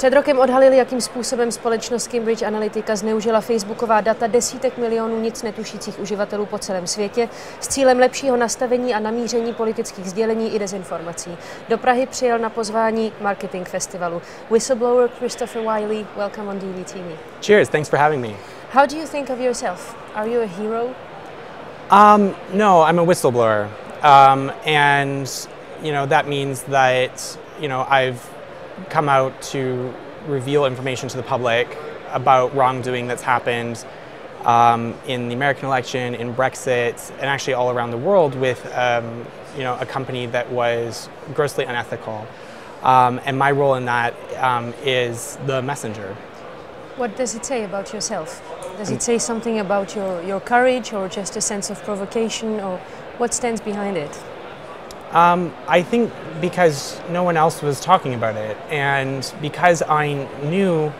Před rokem odhalili, jakým způsobem společnost Cambridge Analytica zneužila facebooková data desítek milionů nic netušících uživatelů po celém světě s cílem lepšího nastavení a namíření politických sdělení i dezinformací. Do Prahy přijel na pozvání Marketing Festivalu. Whistleblower Christopher Wylie, welcome on Daily TV. Cheers, thanks for having me. How do you think of yourself? Are you a hero? No, I'm a whistleblower. And that means that, I've come out to reveal information to the public about wrongdoing that's happened in the American election, in Brexit, and actually all around the world with, a company that was grossly unethical. And my role in that is the messenger. What does it say about yourself? Does it say something about your courage or just a sense of provocation, or what stands behind it? I think because no one else was talking about it, and because I knew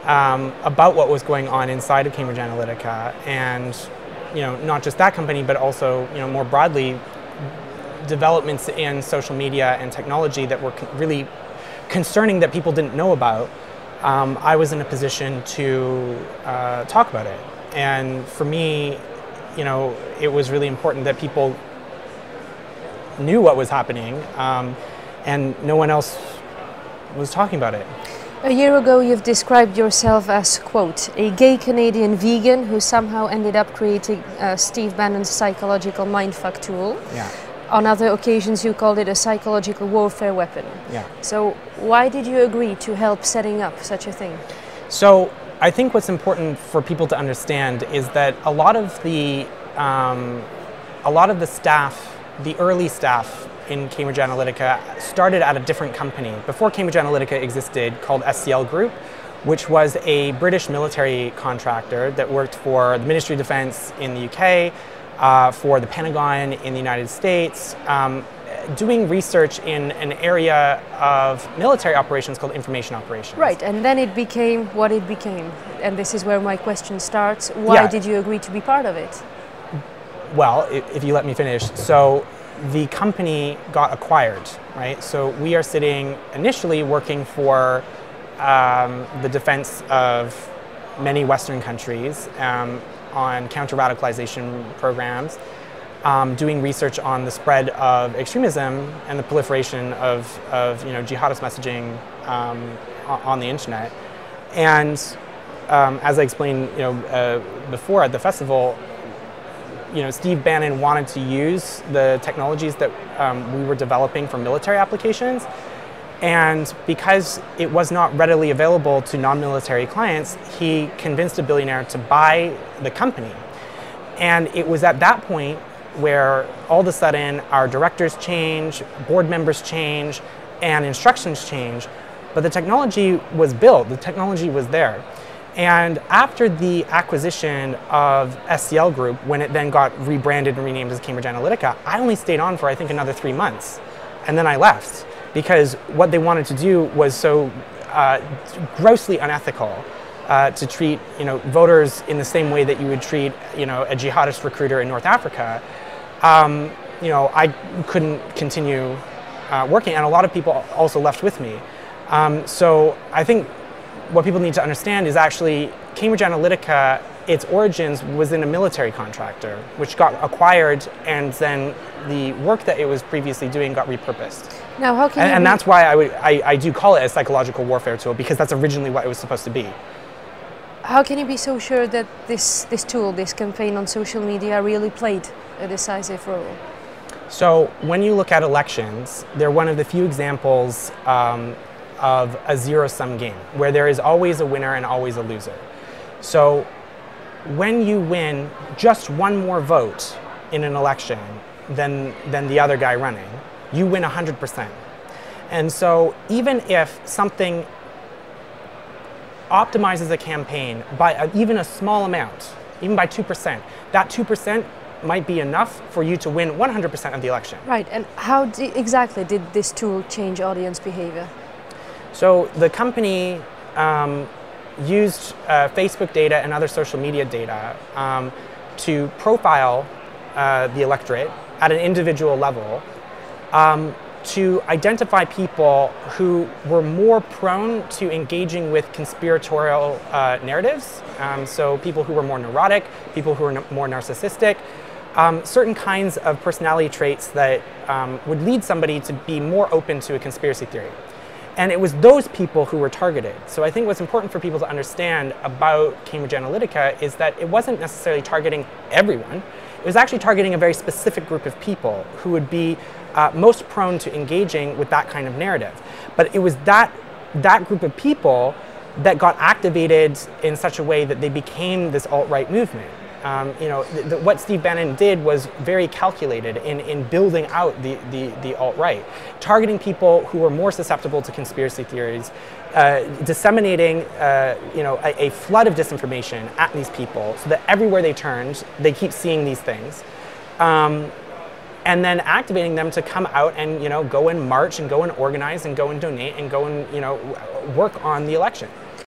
about what was going on inside of Cambridge Analytica, and not just that company, but also more broadly, developments in social media and technology that were really concerning that people didn't know about. I was in a position to talk about it, and for me, it was really important that people knew what was happening, and no one else was talking about it. A year ago, you've described yourself as, quote, a gay Canadian vegan who somehow ended up creating Steve Bannon's psychological mindfuck tool. Yeah. On other occasions, you called it a psychological warfare weapon. Yeah. So why did you agree to help setting up such a thing? So I think what's important for people to understand is that a lot of the staff, the early staff in Cambridge Analytica, started at a different company before Cambridge Analytica existed, called SCL Group, which was a British military contractor that worked for the Ministry of Defence in the UK, for the Pentagon in the United States, doing research in an area of military operations called information operations. Right, and then it became what it became. And this is where my question starts. Why did you agree to be part of it? Well, if you let me finish. So the company got acquired, right? So we are sitting initially working for the defense of many Western countries on counter-radicalization programs, doing research on the spread of extremism and the proliferation of jihadist messaging on the internet. And as I explained before at the festival, Steve Bannon wanted to use the technologies that we were developing for military applications, and because it was not readily available to non-military clients, he convinced a billionaire to buy the company. And it was at that point where all of a sudden our directors change, board members change, and instructions change, but the technology was built, the technology was there. And after the acquisition of SCL Group, when it then got rebranded and renamed as Cambridge Analytica, I only stayed on for I think another 3 months, and then I left because what they wanted to do was so grossly unethical to treat voters in the same way that you would treat a jihadist recruiter in North Africa. I couldn't continue working, and a lot of people also left with me. So I think what people need to understand is actually Cambridge Analytica, its origins was in a military contractor, which got acquired, and then the work that it was previously doing got repurposed. Now, how can and that's why I do call it a psychological warfare tool, because that's originally what it was supposed to be. How can you be so sure that this tool, this campaign on social media, really played a decisive role? So when you look at elections, they're one of the few examples of a zero-sum game, where there is always a winner and always a loser. So when you win just one more vote in an election than the other guy running, you win 100%. And so even if something optimizes a campaign by even a small amount, even by 2%, that 2% might be enough for you to win 100% of the election. Right, and how exactly did this tool change audience behavior? So the company used Facebook data and other social media data to profile the electorate at an individual level to identify people who were more prone to engaging with conspiratorial narratives. So people who were more neurotic, people who were more narcissistic, certain kinds of personality traits that would lead somebody to be more open to a conspiracy theory. And it was those people who were targeted. So I think what's important for people to understand about Cambridge Analytica is that it wasn't necessarily targeting everyone. It was actually targeting a very specific group of people who would be most prone to engaging with that kind of narrative. But it was that group of people that got activated in such a way that they became this alt-right movement. What Steve Bannon did was very calculated in building out the alt-right, targeting people who were more susceptible to conspiracy theories, disseminating a flood of disinformation at these people so that everywhere they turned, they keep seeing these things. And then activating them to come out and go and march and go and organize and go and donate and go and work on the election.